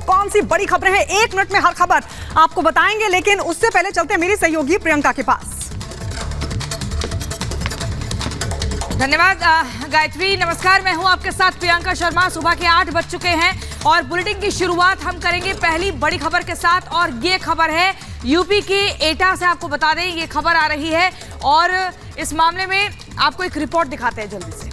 कौन सी बड़ी खबरें हैं, 1 मिनट में हर खबर आपको बताएंगे। लेकिन उससे पहले चलते हैं मेरी सहयोगी प्रियंका के पास। धन्यवाद गायत्री। नमस्कार, मैं हूं आपके साथ प्रियंका शर्मा। सुबह के 8 बज चुके हैं और बुलेटिन की शुरुआत हम करेंगे पहली बड़ी खबर के साथ। और ये खबर है यूपी के एटा से। आपको बता दें ये खबर आ रही है और इस मामले में आपको एक रिपोर्ट दिखाते हैं जल्दी से।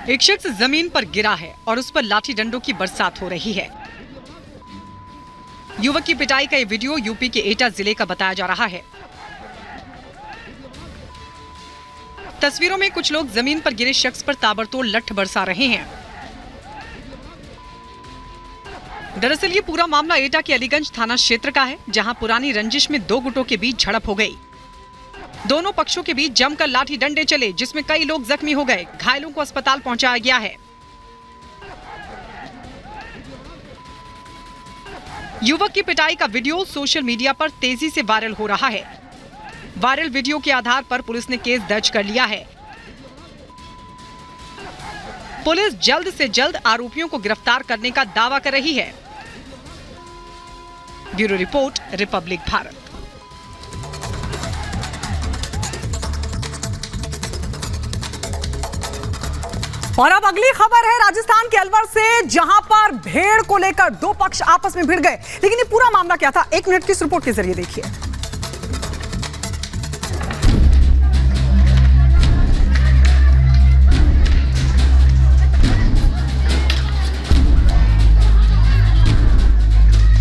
एक शख्स जमीन पर गिरा है और उस पर लाठी डंडों की बरसात हो रही है। युवक की पिटाई का ये वीडियो यूपी के एटा जिले का बताया जा रहा है। तस्वीरों में कुछ लोग जमीन पर गिरे शख्स पर ताबड़तोड़ लठ बरसा रहे हैं। दरअसल ये पूरा मामला एटा के अलीगंज थाना क्षेत्र का है, जहां पुरानी रंजिश में 2 गुटों के बीच झड़प हो गई। दोनों पक्षों के बीच जमकर लाठी डंडे चले, जिसमें कई लोग जख्मी हो गए। घायलों को अस्पताल पहुंचाया गया है। युवक की पिटाई का वीडियो सोशल मीडिया पर तेजी से वायरल हो रहा है। वायरल वीडियो के आधार पर पुलिस ने केस दर्ज कर लिया है। पुलिस जल्द से जल्द आरोपियों को गिरफ्तार करने का दावा कर रही है। Bureau report, republic Bharat. और अब अगली खबर है राजस्थान के अलवर से, जहां पर भेड़ को लेकर 2 पक्ष आपस में भिड़ गए। लेकिन ये पूरा मामला क्या था, 1 मिनट की इस रिपोर्ट के जरिए देखिए।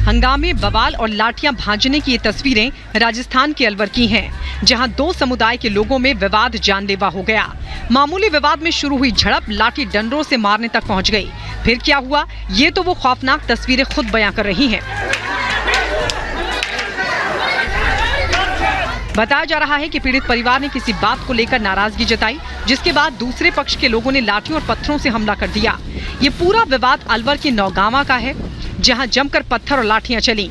हंगामे, बवाल और लाठियां भांजने की ये तस्वीरें राजस्थान के अलवर की हैं, जहां 2 समुदाय के लोगों में विवाद जानलेवा हो गया। मामूली विवाद में शुरू हुई झड़प लाठी डंडों से मारने तक पहुंच गई। फिर क्या हुआ, ये तो वो खौफनाक तस्वीरें खुद बयां कर रही हैं। बताया जा रहा है कि पीड़ित परिवार ने किसी बात को लेकर नाराजगी जताई, जिसके बाद दूसरे पक्ष के लोगों ने लाठियों और पत्थरों से हमला कर दिया। ये पूरा विवाद अलवर के नौगांवा का है, जहां जमकर पत्थर और लाठियां चली।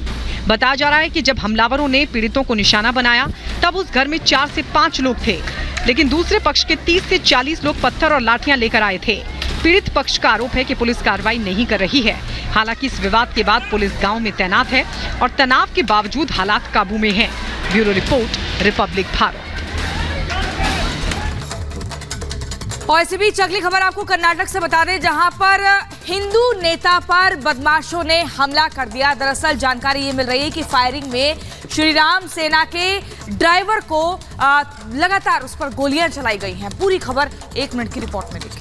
बताया जा रहा है कि जब हमलावरों ने पीड़ितों को निशाना बनाया, तब उस घर में 4 से 5 लोग थे, लेकिन दूसरे पक्ष के 30 से 40 लोग पत्थर और लाठियां लेकर आए थे। पीड़ित पक्ष का आरोप है कि पुलिस कार्रवाई नहीं कर रही है। हालांकि इस विवाद के बाद पुलिस गांव में तैनात है और तनाव के बावजूद हालात काबू में हैं। Bureau report, republic Bharat. और इसी बीच अगली खबर आपको कर्नाटक से बता दें, जहां पर हिंदू नेता पर बदमाशों ने हमला कर दिया। दरअसल जानकारी ये मिल रही है कि फायरिंग में श्री राम सेना के ड्राइवर को लगातार उस पर गोलियां चलाई गई हैं। पूरी खबर 1 मिनट की रिपोर्ट में देखिए।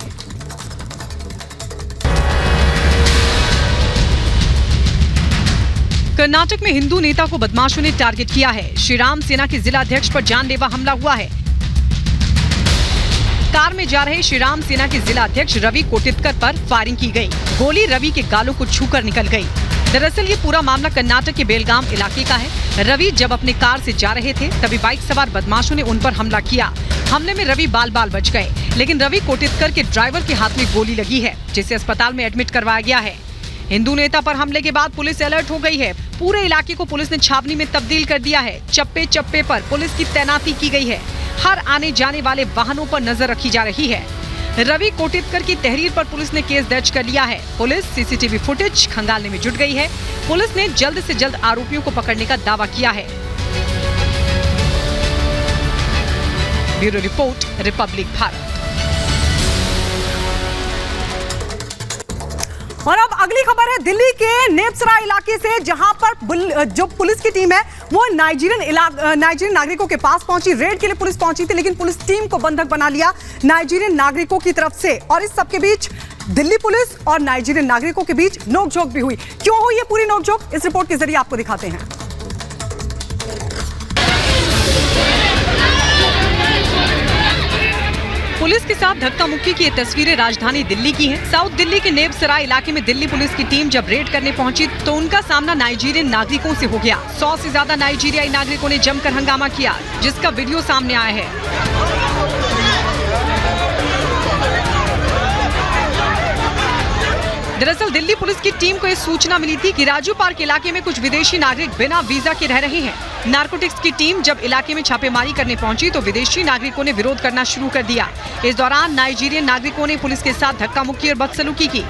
कर्नाटक में हिंदू नेता को बदमाशों ने टारगेट किया है। श्री राम सेना के जिला अध्यक्ष पर जानलेवा हमला हुआ है। कार में जा रहे श्री राम सेना के जिला अध्यक्ष रवि कोटितकर पर फायरिंग की गई। गोली रवि के गालों को छूकर निकल गई। दरअसल ये पूरा मामला कर्नाटक के बेलगाम इलाके का है। रवि जब अपने कार से जा रहे थे, तभी बाइक सवार बदमाशों ने उन पर हमला किया। हमले में रवि बाल बाल बच गए, लेकिन रवि कोटितकर के ड्राइवर के हाथ में गोली लगी है, जिसे अस्पताल में एडमिट करवाया गया है। हिंदू नेता पर हमले के बाद पुलिस अलर्ट हो गई है। पूरे इलाके को पुलिस ने छावनी में तब्दील कर दिया है। चप्पे चप्पे पर पुलिस की तैनाती की गई है। हर आने जाने वाले वाहनों पर नजर रखी जा रही है। रवि कोटितकर की तहरीर पर पुलिस ने केस दर्ज कर लिया है। पुलिस सीसीटीवी फुटेज खंगालने में जुट गई है। पुलिस ने जल्द से जल्द आरोपियों को पकड़ने का दावा किया है। Bureau report, republic Bharat. और अब अगली खबर है दिल्ली के नेपसरा इलाके से, जहां पर जो पुलिस की टीम है वो नाइजीरियन नागरिकों के पास पहुंची। रेड के लिए पुलिस पहुंची थी, लेकिन पुलिस टीम को बंधक बना लिया नाइजीरियन नागरिकों की तरफ से। और इस सबके बीच दिल्ली पुलिस और नाइजीरियन नागरिकों के बीच नोकझोंक भी हुई। क्यों हुई ये पूरी नोकझोंक, इस रिपोर्ट के जरिए आपको दिखाते हैं। पुलिस के साथ धक्का मुक्की की ये तस्वीरें राजधानी दिल्ली की हैं। साउथ दिल्ली के नेपसराय इलाके में दिल्ली पुलिस की टीम जब रेड करने पहुंची, तो उनका सामना नाइजीरियन नागरिकों से हो गया। 100 से ज्यादा नाइजीरियाई नागरिकों ने जमकर हंगामा किया, जिसका वीडियो सामने आया है। दरअसल दिल्ली पुलिस की टीम को ये सूचना मिली थी कि राजू पार्क इलाके में कुछ विदेशी नागरिक बिना वीजा के रह रहे हैं। नारकोटिक्स की टीम जब इलाके में छापेमारी करने पहुंची तो विदेशी नागरिकों ने विरोध करना शुरू कर दिया। इस दौरान नाइजीरियन नागरिकों ने पुलिस के साथ धक्का मुक्की और बदसलूकी की।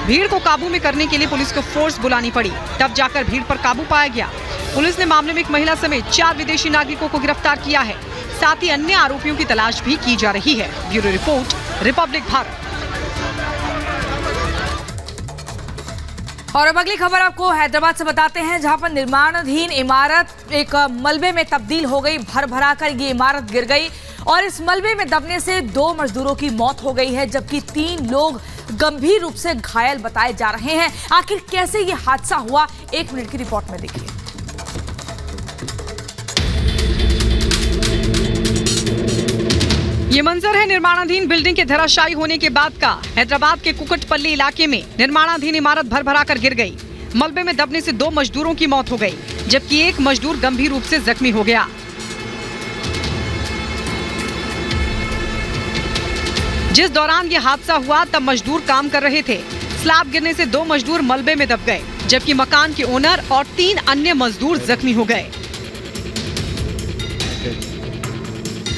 भीड़ को काबू में करने के लिए पुलिस को फोर्स बुलानी पड़ी, तब जाकर भीड़ पर काबू पाया गया। पुलिस ने मामले में एक महिला समेत 4 विदेशी नागरिकों को गिरफ्तार किया है। साथ ही अन्य आरोपियों की तलाश भी की जा रही है। Bureau report, republic Bharat. और अब अगली खबर आपको हैदराबाद से बताते हैं, जहां पर निर्माणाधीन इमारत एक मलबे में तब्दील हो गई। भर भरा कर ये इमारत गिर गई और इस मलबे में दबने से 2 मजदूरों की मौत हो गई है, जबकि 3 लोग गंभीर रूप से घायल बताए जा रहे हैं। आखिर कैसे ये हादसा हुआ, 1 मिनट की रिपोर्ट में देखिए। ये मंजर है निर्माणाधीन बिल्डिंग के धराशायी होने के बाद का। हैदराबाद के कुकटपल्ली इलाके में निर्माणाधीन इमारत भर भरा कर गिर गई। मलबे में दबने से 2 मजदूरों की मौत हो गई, जबकि 1 मजदूर गंभीर रूप से जख्मी हो गया। जिस दौरान ये हादसा हुआ तब मजदूर काम कर रहे थे। स्लैब गिरने से 2 मजदूर मलबे में दब गए, जबकि मकान के ओनर और 3 अन्य मजदूर जख्मी हो गए।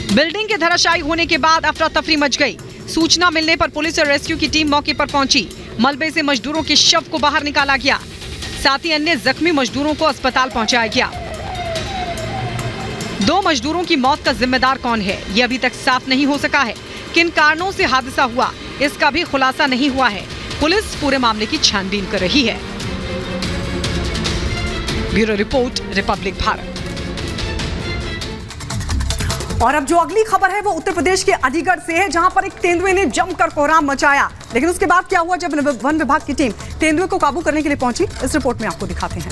बिल्डिंग के धराशायी होने के बाद अफरा तफरी मच गई। सूचना मिलने पर पुलिस और रेस्क्यू की टीम मौके पर पहुंची। मलबे से मजदूरों के शव को बाहर निकाला गया, साथ ही अन्य जख्मी मजदूरों को अस्पताल पहुंचाया गया। 2 मजदूरों की मौत का जिम्मेदार कौन है, ये अभी तक साफ नहीं हो सका है। किन कारणों से हादसा हुआ, इसका भी खुलासा नहीं हुआ है। पुलिस पूरे मामले की छानबीन कर रही है। Bureau report, republic Bharat. और अब जो अगली खबर है वो उत्तर प्रदेश के अलीगढ़ से है, जहां पर एक तेंदुए ने जमकर कोहराम मचाया। लेकिन उसके बाद क्या हुआ, जब वन विभाग की टीम तेंदुए को काबू करने के लिए पहुंची, इस रिपोर्ट में आपको दिखाते हैं।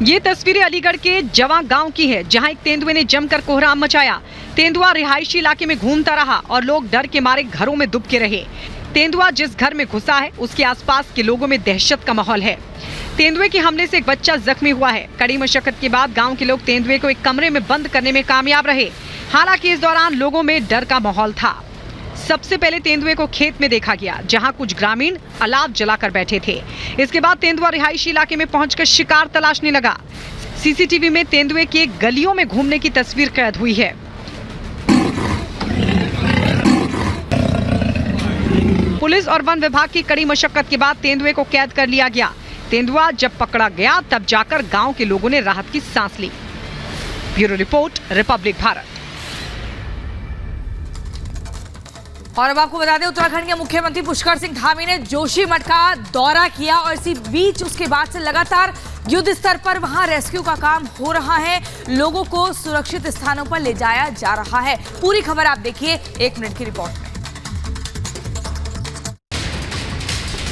ये तस्वीरें अलीगढ़ के जवां गांव की है, जहां एक तेंदुए ने जमकर कोहराम मचाया। तेंदुआ रिहायशी इलाके में घूमता रहा और लोग डर के मारे घरों में दुबके रहे। तेंदुआ जिस घर में घुसा है उसके आसपास के लोगों में दहशत का माहौल है। तेंदुए के हमले से एक बच्चा जख्मी हुआ है। कड़ी मशक्कत के बाद गांव के लोग तेंदुए को एक कमरे में बंद करने में कामयाब रहे। हालांकि इस दौरान लोगों में डर का माहौल था। सबसे पहले तेंदुए को खेत में देखा गया, जहां कुछ ग्रामीण अलाव जलाकर बैठे थे। इसके बाद तेंदुआ रिहायशी इलाके में पहुंचकर शिकार तलाशने लगा। सीसीटीवी में तेंदुए के गलियों में घूमने की तस्वीर कैद हुई है। पुलिस और वन विभाग की कड़ी मशक्कत के बाद तेंदुए को कैद कर लिया गया। तेंदुआ जब पकड़ा गया तब जाकर गांव के लोगों ने राहत की सांस ली। Bureau report, republic Bharat. और अब आपको बता दें, उत्तराखंड के मुख्यमंत्री पुष्कर सिंह धामी ने जोशीमठ का दौरा किया और इसी बीच उसके बाद से लगातार युद्ध स्तर पर वहां रेस्क्यू का काम हो रहा है। लोगों को सुरक्षित स्थानों पर ले जाया जा रहा है। पूरी खबर आप देखिए 1 मिनट की रिपोर्ट में।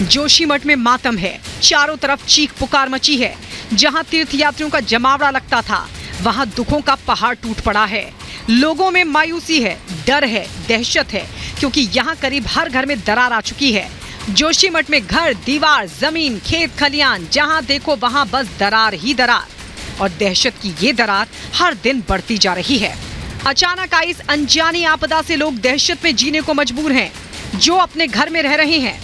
जोशीमठ में मातम है, चारों तरफ चीख पुकार मची है। जहां तीर्थयात्रियों का जमावड़ा लगता था, वहां दुखों का पहाड़ टूट पड़ा है। लोगों में मायूसी है, डर है, दहशत है, क्योंकि यहाँ करीब हर घर में दरार आ चुकी है। जोशीमठ में घर, दीवार, जमीन, खेत खलियान, जहाँ देखो वहाँ बस दरार ही दरार। और दहशत की ये दरार हर दिन बढ़ती जा रही है। अचानक आई इस अनजानी आपदा से लोग दहशत में जीने को मजबूर हैं। जो अपने घर में रह रहे हैं,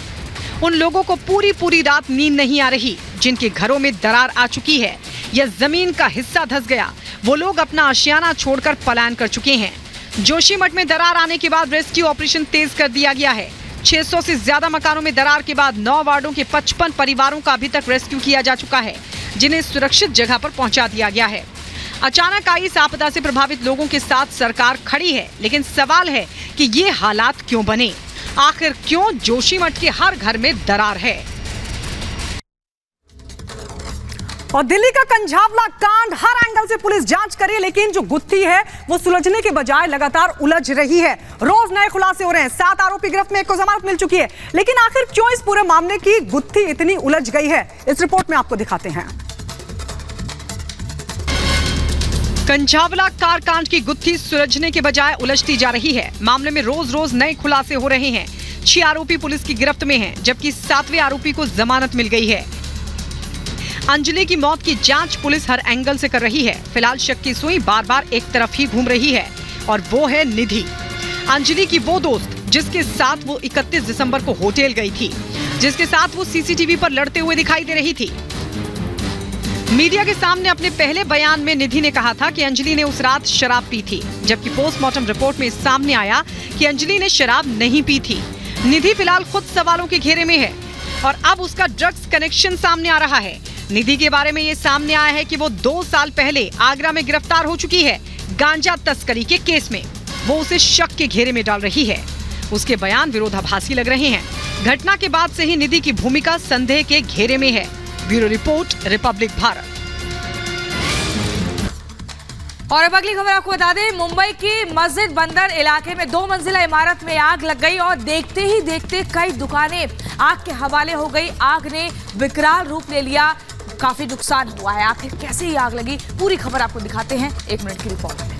उन लोगों को पूरी रात नींद नहीं आ रही। जिनके घरों में दरार आ चुकी है या जमीन का हिस्सा धंस गया, वो लोग अपना आशियाना छोड़कर पलायन कर चुके हैं। जोशीमठ में दरार आने के बाद रेस्क्यू ऑपरेशन तेज कर दिया गया है। 600 से ज्यादा मकानों में दरार के बाद 9 वार्डों के 55 परिवारों का अभी तक रेस्क्यू किया जा चुका है, जिन्हें सुरक्षित जगह पर पहुंचा दिया गया है। अचानक आई इस आपदा से प्रभावित लोगों के साथ सरकार खड़ी है, लेकिन सवाल है कि ये हालात क्यों बने? आखिर क्यों जोशीमठ के हर घर में दरार है? और दिल्ली का कंझावला कांड, हर एंगल से पुलिस जांच करे, लेकिन जो गुत्थी है वो सुलझने के बजाय लगातार उलझ रही है। रोज नए खुलासे हो रहे हैं। 7 आरोपी गिरफ्त में, 1 को जमानत मिल चुकी है। लेकिन आखिर क्यों इस पूरे मामले की गुत्थी इतनी उलझ गई है, इस रिपोर्ट में आपको दिखाते हैं। कंझावला कार कांड की गुत्थी सुलझने के बजाय उलझती जा रही है। मामले में रोज नए खुलासे हो रहे हैं। 6 आरोपी पुलिस की गिरफ्त में हैं, जबकि 7वें आरोपी को जमानत मिल गई है। अंजलि की मौत की जांच पुलिस हर एंगल से कर रही है। फिलहाल शक की सुई बार बार एक तरफ ही घूम रही है और वो है निधि, अंजलि की वो दोस्त जिसके साथ वो 31 दिसंबर को होटल गई थी, जिसके साथ वो सीसीटीवी पर लड़ते हुए दिखाई दे रही थी। मीडिया के सामने अपने पहले बयान में निधि ने कहा था कि अंजलि ने उस रात शराब पी थी, जबकि पोस्टमार्टम रिपोर्ट में सामने आया कि अंजलि ने शराब नहीं पी थी। निधि फिलहाल खुद सवालों के घेरे में है और अब उसका ड्रग्स कनेक्शन सामने आ रहा है। निधि के बारे में ये सामने आया है कि वो 2 साल पहले आगरा में गिरफ्तार हो चुकी है गांजा तस्करी के केस में। वो उसे शक के घेरे में डाल रही है। उसके बयान विरोधाभासी लग रहे हैं। घटना के बाद से ही निधि की भूमिका संदेह के घेरे में है। Bureau report, republic Bharat. और अब अगली खबर आपको बता दें, मुंबई की मस्जिद बंदर इलाके में 2 मंजिला इमारत में आग लग गई और देखते ही देखते कई दुकानें आग के हवाले हो गई। आग ने विकराल रूप ले लिया, काफी नुकसान हुआ है। आखिर कैसे ही आग लगी, पूरी खबर आपको दिखाते हैं 1 मिनट की रिपोर्ट में।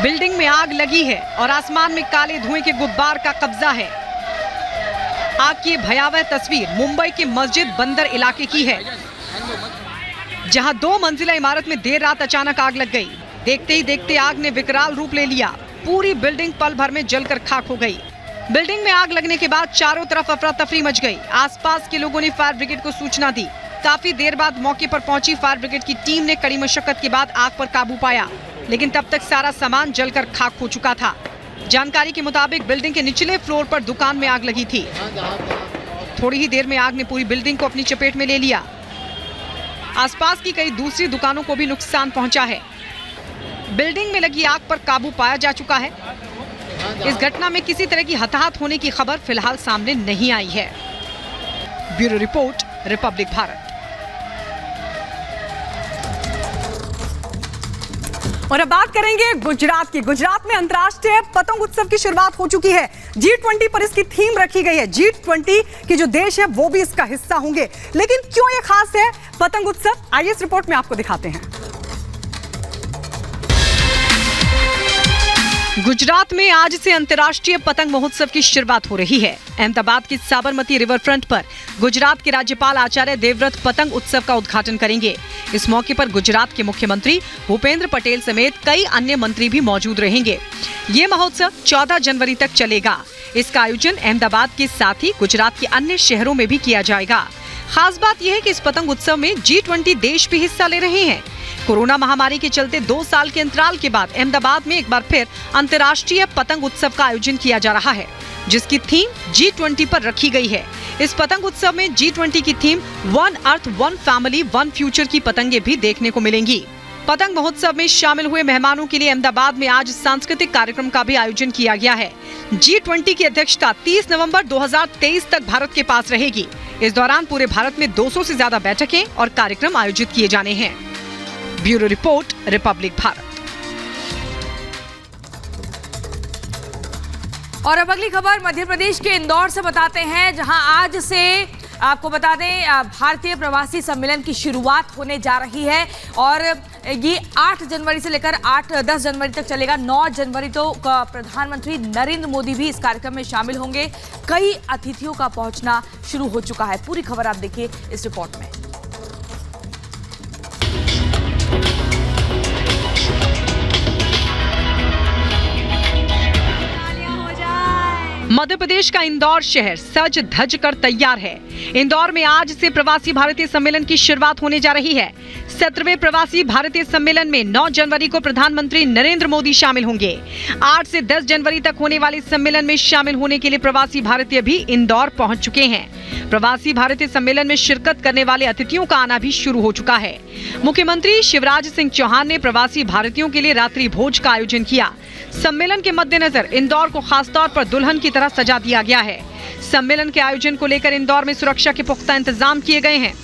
बिल्डिंग में आग लगी है और आसमान में काले धुएं के गुब्बार का कब्जा है। आग की भयावह तस्वीर मुंबई के मस्जिद बंदर इलाके की है, जहां 2 मंजिला इमारत में देर रात अचानक आग लग गई। देखते ही देखते आग ने विकराल रूप ले लिया। पूरी बिल्डिंग पल भर में जलकर खाक हो गई। बिल्डिंग में आग लगने के बाद चारों तरफ अफरा तफरी मच गई। आसपास के लोगों ने फायर ब्रिगेड को सूचना दी। काफी देर बाद मौके पर पहुंची फायर ब्रिगेड की टीम ने कड़ी मशक्कत के बाद आग पर काबू पाया, लेकिन तब तक सारा सामान जलकर खाक हो चुका था। जानकारी के मुताबिक बिल्डिंग के निचले फ्लोर पर दुकान में आग लगी थी। थोड़ी ही देर में आग ने पूरी बिल्डिंग को अपनी चपेट में ले लिया। आसपास की कई दूसरी दुकानों को भी नुकसान पहुंचा है। बिल्डिंग में लगी आग पर काबू पाया जा चुका है। इस घटना में किसी तरह की हताहत होने की खबर फिलहाल सामने नहीं आई है। Bureau report, republic Bharat. और अब बात करेंगे गुजरात की। गुजरात में अंतर्राष्ट्रीय पतंग उत्सव की शुरुआत हो चुकी है। G20 पर इसकी थीम रखी गई है। G20 की जो देश है वो भी इसका हिस्सा होंगे। लेकिन क्यों ये खास है पतंग उत्सव, आइए इस रिपोर्ट में आपको दिखाते हैं। गुजरात में आज से अंतर्राष्ट्रीय पतंग महोत्सव की शुरुआत हो रही है। अहमदाबाद की साबरमती रिवर फ्रंट पर गुजरात के राज्यपाल आचार्य देवव्रत पतंग उत्सव का उद्घाटन करेंगे। इस मौके पर गुजरात के मुख्यमंत्री भूपेंद्र पटेल समेत कई अन्य मंत्री भी मौजूद रहेंगे। ये महोत्सव 14 जनवरी तक चलेगा। इसका आयोजन अहमदाबाद के साथ ही गुजरात के अन्य शहरों में भी किया जाएगा। खास बात यह है कि इस पतंग उत्सव में G20 देश भी हिस्सा ले रहे हैं। कोरोना महामारी के चलते 2 साल के अंतराल के बाद अहमदाबाद में एक बार फिर अंतर्राष्ट्रीय पतंग उत्सव का आयोजन किया जा रहा है, जिसकी थीम G20 पर रखी गई है। इस पतंग उत्सव में G20 की theme one earth, one family, one future की पतंगे भी देखने को मिलेंगी। पतंग महोत्सव में शामिल हुए मेहमानों के लिए अहमदाबाद में आज सांस्कृतिक कार्यक्रम का भी आयोजन किया गया है। G20 की अध्यक्षता 30 नवंबर 2023 तक भारत के पास रहेगी। इस दौरान पूरे भारत में 200 से ज्यादा बैठकें और कार्यक्रम आयोजित किए जाने हैं। Bureau report, republic Bharat. और अब अगली खबर मध्य प्रदेश के इंदौर से बताते हैं, जहां आज से आपको बता दें भारतीय प्रवासी सम्मेलन की शुरुआत होने जा रही है और ये 8 जनवरी से लेकर 10 जनवरी तक चलेगा। 9 जनवरी तो प्रधानमंत्री नरेंद्र मोदी भी इस कार्यक्रम में शामिल होंगे। कई अतिथियों का पहुंचना शुरू हो चुका है। पूरी खबर आप देखिए इस रिपोर्ट में। मध्य प्रदेश का इंदौर शहर सज धज कर तैयार है। इंदौर में आज से प्रवासी भारतीय सम्मेलन की शुरुआत होने जा रही है। 17वें प्रवासी भारतीय सम्मेलन में 9 जनवरी को प्रधानमंत्री नरेंद्र मोदी शामिल होंगे। 8 से 10 जनवरी तक होने वाले सम्मेलन में शामिल होने के लिए प्रवासी भारतीय भी इंदौर पहुंच चुके हैं। प्रवासी भारतीय सम्मेलन में शिरकत करने वाले अतिथियों का आना भी शुरू हो चुका है। मुख्यमंत्री शिवराज सिंह चौहान ने प्रवासी भारतीयों के लिए रात्रि भोज का आयोजन किया। सम्मेलन के मद्देनजर इंदौर को खासतौर पर दुल्हन की तरह सजा दिया गया है। सम्मेलन के आयोजन को लेकर इंदौर में सुरक्षा के पुख्ता इंतजाम किए गए हैं।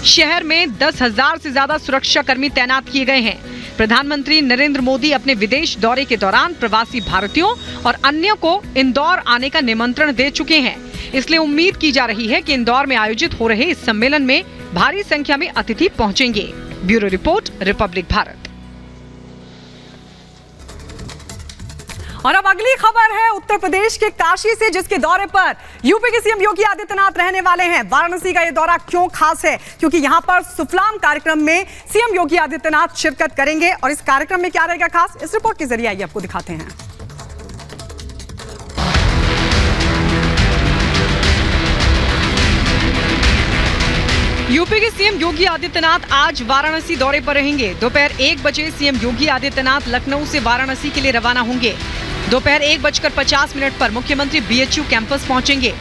शहर में 10,000 से ज्यादा सुरक्षा कर्मी तैनात किए गए हैं। प्रधानमंत्री नरेंद्र मोदी अपने विदेश दौरे के दौरान प्रवासी भारतीयों और अन्यों को इंदौर आने का निमंत्रण दे चुके हैं। इसलिए उम्मीद की जा रही है कि इंदौर में आयोजित हो रहे इस सम्मेलन में भारी संख्या में अतिथि पहुंचेंगे। Bureau report, republic Bharat. और अब अगली खबर है उत्तर प्रदेश के काशी से, जिसके दौरे पर यूपी के सीएम योगी आदित्यनाथ रहने वाले हैं। वाराणसी का यह दौरा क्यों खास है? क्योंकि यहां पर सुफलाम कार्यक्रम में सीएम योगी आदित्यनाथ शिरकत करेंगे। और इस कार्यक्रम में क्या रहेगा खास, इस रिपोर्ट के जरिए आइए आपको दिखाते हैं। यूपी के सीएम योगी आदित्यनाथ आज वाराणसी दौरे पर रहेंगे। दोपहर 1 बजे सीएम योगी आदित्यनाथ लखनऊ से वाराणसी के लिए रवाना होंगे। दोपहर 1:50 पर मुख्यमंत्री बीएचयू कैंपस पहुंचेंगे।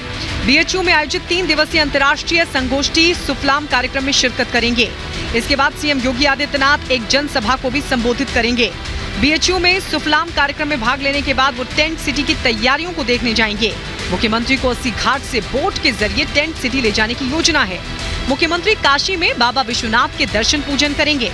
बीएचयू में आयोजित 3 दिवसीय अंतर्राष्ट्रीय संगोष्ठी सुफलाम कार्यक्रम में शिरकत करेंगे। इसके बाद सीएम योगी आदित्यनाथ एक जनसभा को भी संबोधित करेंगे। बीएचयू में सुफलाम कार्यक्रम में भाग लेने के बाद वो टेंट सिटी की तैयारियों को देखने जाएंगे। मुख्यमंत्री को 80 घाट से बोट के जरिए टेंट सिटी ले जाने की योजना है। मुख्यमंत्री काशी में बाबा विश्वनाथ के दर्शन पूजन करेंगे।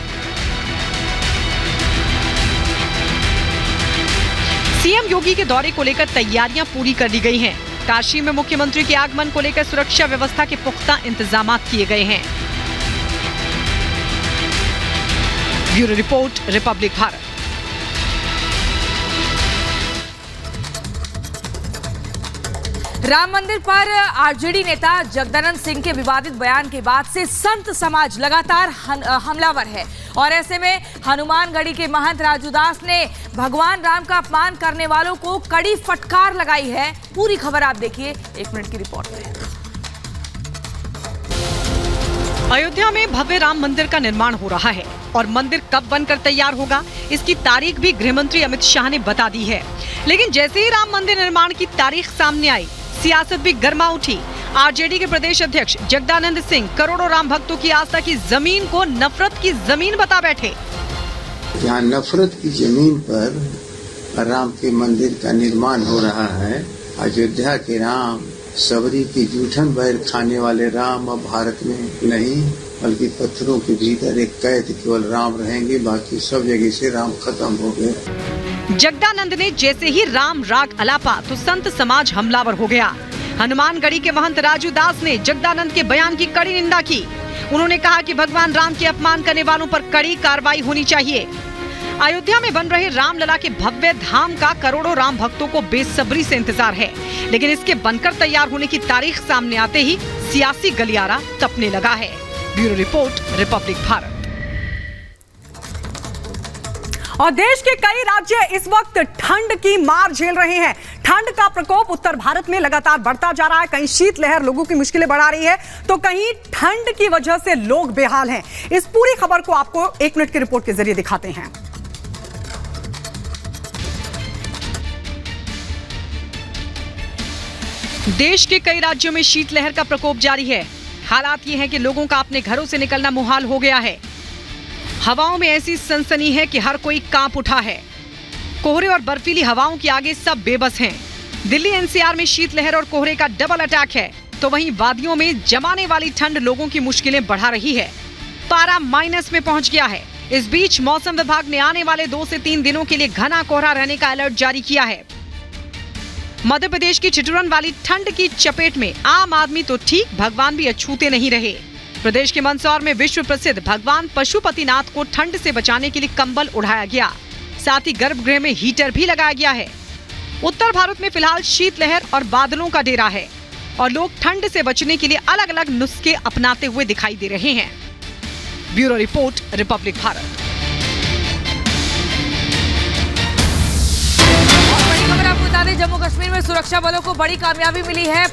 सीएम योगी के दौरे को लेकर तैयारियां पूरी कर ली गई हैं। काशी में मुख्यमंत्री के आगमन को लेकर सुरक्षा व्यवस्था के पुख्ता इंतजाम किए गए हैं। Bureau report, republic Bharat. Ram मंदिर पर आरजेडी नेता जगदानंद सिंह के विवादित बयान के बाद से संत समाज लगातार हमलावर है। और ऐसे में हनुमानगढ़ी के महंत राजू दास ने भगवान राम का अपमान करने वालों को कड़ी फटकार लगाई है। पूरी खबर आप देखिए 1 मिनट की रिपोर्ट में। अयोध्या में भव्य राम मंदिर का निर्माण हो रहा है और मंदिर कब बनकर तैयार होगा, इसकी तारीख भी गृहमंत्री अमित शाह ने बता दी है। लेकिन जैसे ही राम मंदिर निर्माण की तारीख सामने आई, सियासत भी गर्मा उठी। आरजेडी के प्रदेश अध्यक्ष जगदानंद सिंह करोड़ों राम भक्तों की आस्था की जमीन को नफरत की जमीन बता बैठे। यहाँ नफरत की जमीन पर राम के मंदिर का निर्माण हो रहा है। अयोध्या के राम, सबरी की जूठन बैर खाने वाले राम अब भारत में नहीं, बल्कि पत्थरों के भीतर एक कैद केवल राम रहेंगे, बाकी सब जगह से राम खत्म हो गए। जगदानंद ने जैसे ही राम राग अलापा तो संत समाज हमलावर हो गया। हनुमानगढ़ी के महंत राजू दास ने जगदानंद के बयान की कड़ी निंदा की। उन्होंने कहा कि भगवान राम के अपमान करने वालों पर कड़ी कार्रवाई होनी चाहिए। अयोध्या में बन रहे रामलला के भव्य धाम का करोड़ों राम भक्तों को बेसब्री से इंतजार है। लेकिन इसके बनकर तैयार होने की तारीख सामने आते ही सियासी गलियारा तपने लगा है। Bureau report, republic Bharat. और देश के कई राज्य इस वक्त ठंड की मार झेल रहे हैं। ठंड का प्रकोप उत्तर भारत में लगातार बढ़ता जा रहा है। कहीं शीतलहर लोगों की मुश्किलें बढ़ा रही है, तो कहीं ठंड की वजह से लोग बेहाल हैं। इस पूरी खबर को आपको 1 मिनट की रिपोर्ट के जरिए दिखाते हैं। देश के कई राज्यों में शीतलहर का प्रकोप जारी है। हालात ये हैं कि लोगों का अपने घरों से निकलना मुहाल हो गया है। हवाओं में ऐसी सनसनी है कि हर कोई कांप उठा है। कोहरे और बर्फीली हवाओं के आगे सब बेबस हैं। दिल्ली एनसीआर में शीतलहर और कोहरे का डबल अटैक है, तो वहीं वादियों में जमाने वाली ठंड लोगों की मुश्किलें बढ़ा रही है। पारा माइनस में पहुंच गया है। इस बीच मौसम विभाग ने आने वाले 2 से 3 दिनों के लिए घना कोहरा रहने का अलर्ट जारी किया है। मध्य प्रदेश की ठिठुरन वाली ठंड की चपेट में आम आदमी तो ठीक, भगवान भी अछूते नहीं रहे। प्रदेश के मंदसौर में विश्व प्रसिद्ध भगवान पशुपतिनाथ को ठंड से बचाने के लिए कंबल उड़ाया गया। साथ ही गर्भगृह में हीटर भी लगाया गया है। उत्तर भारत में फिलहाल शीतलहर और बादलों का डेरा है और लोग ठंड से बचने के लिए अलग अलग नुस्खे अपनाते हुए दिखाई दे रहे हैं। Bureau report, republic Bharat. बड़ी खबर आपको बता दें, जम्मू कश्मीर में सुरक्षा बलों को बड़ी कामयाबी मिली है।